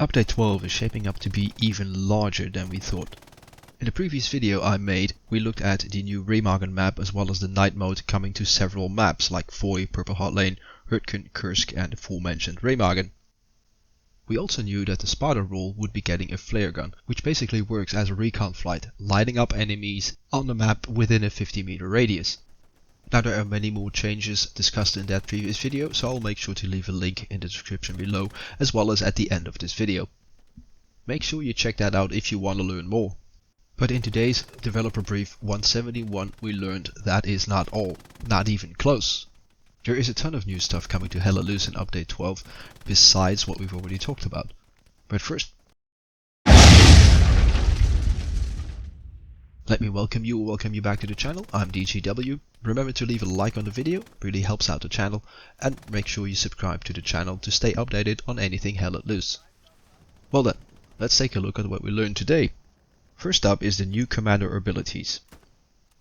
Update 12 is shaping up to be even larger than we thought. In the previous video I made, we looked at the new Remagen map as well as the night mode coming to several maps like Foy, Purple Heart Lane, Hurtgen, Kursk and the aforementioned Remagen. We also knew that the Sparta role would be getting a flare gun, which basically works as a recon flight, lighting up enemies on the map within a 50-meter radius. Now there are many more changes discussed in that previous video, so I'll make sure to leave a link in the description below as well as at the end of this video. Make sure you check that out if you want to learn more. But in today's developer brief 171 we learned that is not all, not even close. There is a ton of new stuff coming to Hella Loose in update 12 besides what we've already talked about. But first, let me welcome you back to the channel. I'm DGW. Remember to leave a like on the video, really helps out the channel, and make sure you subscribe to the channel to stay updated on anything Hella Loose. Well then, let's take a look at what we learned today. First up is the new commander abilities.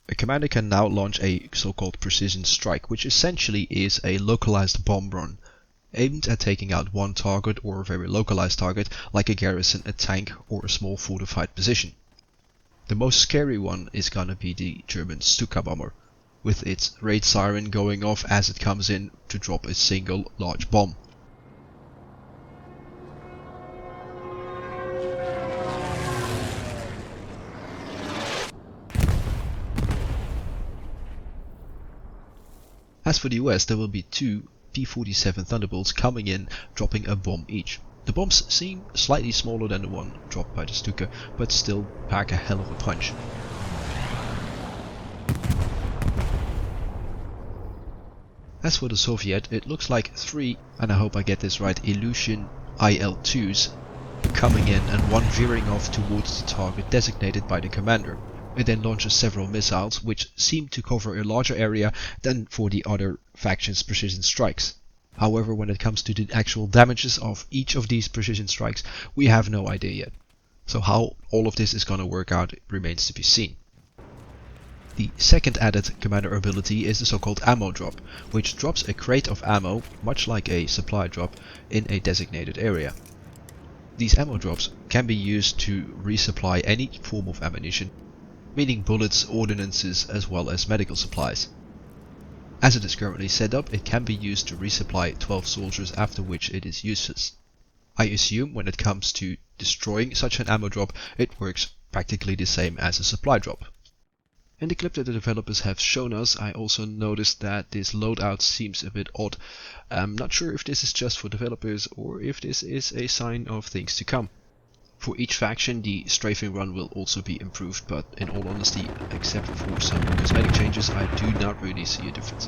A commander can now launch a so-called precision strike, which essentially is a localized bomb run, aimed at taking out one target or a very localized target like a garrison, a tank or a small fortified position. The most scary one is gonna be the German Stuka bomber, with its raid siren going off as it comes in to drop a single large bomb. As for the US, there will be two P-47 Thunderbolts coming in, dropping a bomb each. The bombs seem slightly smaller than the one dropped by the Stuka, but still pack a hell of a punch. As for the Soviet, it looks like three, and I hope I get this right, Illusion IL-2s coming in and one veering off towards the target designated by the commander. It then launches several missiles which seem to cover a larger area than for the other faction's precision strikes. However, when it comes to the actual damages of each of these precision strikes, we have no idea yet. So how all of this is gonna work out remains to be seen. The second added commander ability is the so-called ammo drop, which drops a crate of ammo, much like a supply drop, in a designated area. These ammo drops can be used to resupply any form of ammunition, meaning bullets, ordnances as well as medical supplies. As it is currently set up, it can be used to resupply 12 soldiers, after which it is useless. I assume when it comes to destroying such an ammo drop, it works practically the same as a supply drop. In the clip that the developers have shown us, I also noticed that this loadout seems a bit odd. I'm not sure if this is just for developers or if this is a sign of things to come. For each faction, the strafing run will also be improved, but in all honesty, except for some cosmetic changes, I do not really see a difference.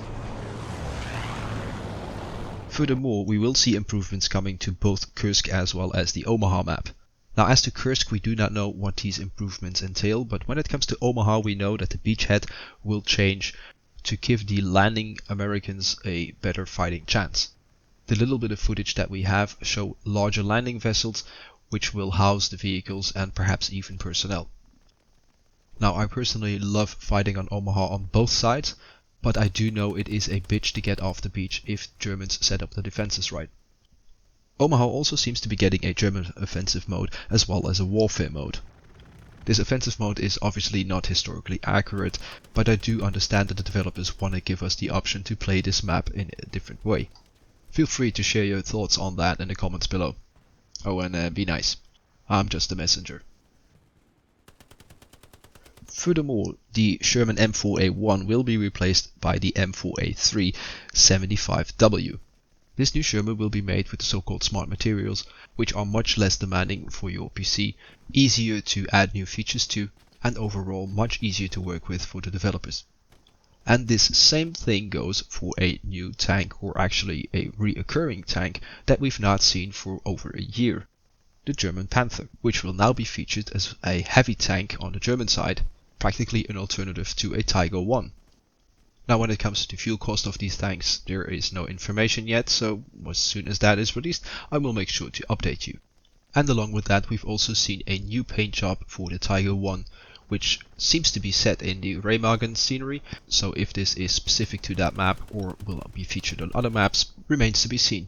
Furthermore, we will see improvements coming to both Kursk as well as the Omaha map. Now as to Kursk, we do not know what these improvements entail, but when it comes to Omaha, we know that the beachhead will change to give the landing Americans a better fighting chance. The little bit of footage that we have show larger landing vessels, which will house the vehicles and perhaps even personnel. Now I personally love fighting on Omaha on both sides, but I do know it is a bitch to get off the beach if Germans set up the defenses right. Omaha also seems to be getting a German offensive mode as well as a warfare mode. This offensive mode is obviously not historically accurate, but I do understand that the developers want to give us the option to play this map in a different way. Feel free to share your thoughts on that in the comments below. Oh, and be nice. I'm just a messenger. Furthermore, the Sherman M4A1 will be replaced by the M4A3 75W. This new Sherman will be made with the so-called smart materials, which are much less demanding for your PC, easier to add new features to, and overall much easier to work with for the developers. And this same thing goes for a new tank, or actually a reoccurring tank that we've not seen for over a year. The German Panther, which will now be featured as a heavy tank on the German side, practically an alternative to a Tiger 1. Now when it comes to the fuel cost of these tanks, there is no information yet, so as soon as that is released, I will make sure to update you. And along with that, we've also seen a new paint job for the Tiger 1, which seems to be set in the Remagen scenery, so if this is specific to that map or will be featured on other maps remains to be seen.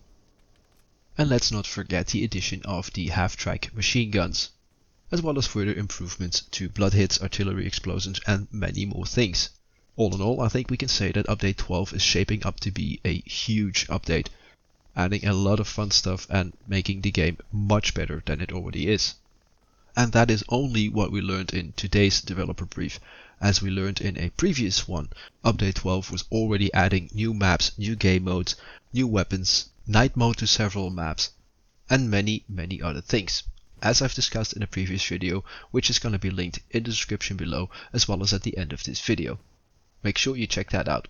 And let's not forget the addition of the half-track machine guns, as well as further improvements to blood hits, artillery explosions, and many more things. All in all, I think we can say that update 12 is shaping up to be a huge update, adding a lot of fun stuff and making the game much better than it already is. And that is only what we learned in today's developer brief. As we learned in a previous one, update 12 was already adding new maps, new game modes, new weapons, night mode to several maps, and many other things, as I've discussed in a previous video, which is going to be linked in the description below as well as at the end of this video. Make sure you check that out.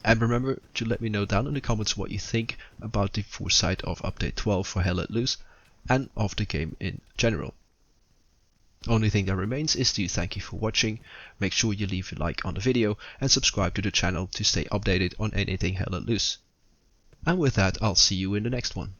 And remember to let me know down in the comments what you think about the foresight of update 12 for Hell Let Loose and of the game in general. Only thing that remains is to thank you for watching. Make sure you leave a like on the video and subscribe to the channel to stay updated on anything Hell Let Loose. And with that, I'll see you in the next one.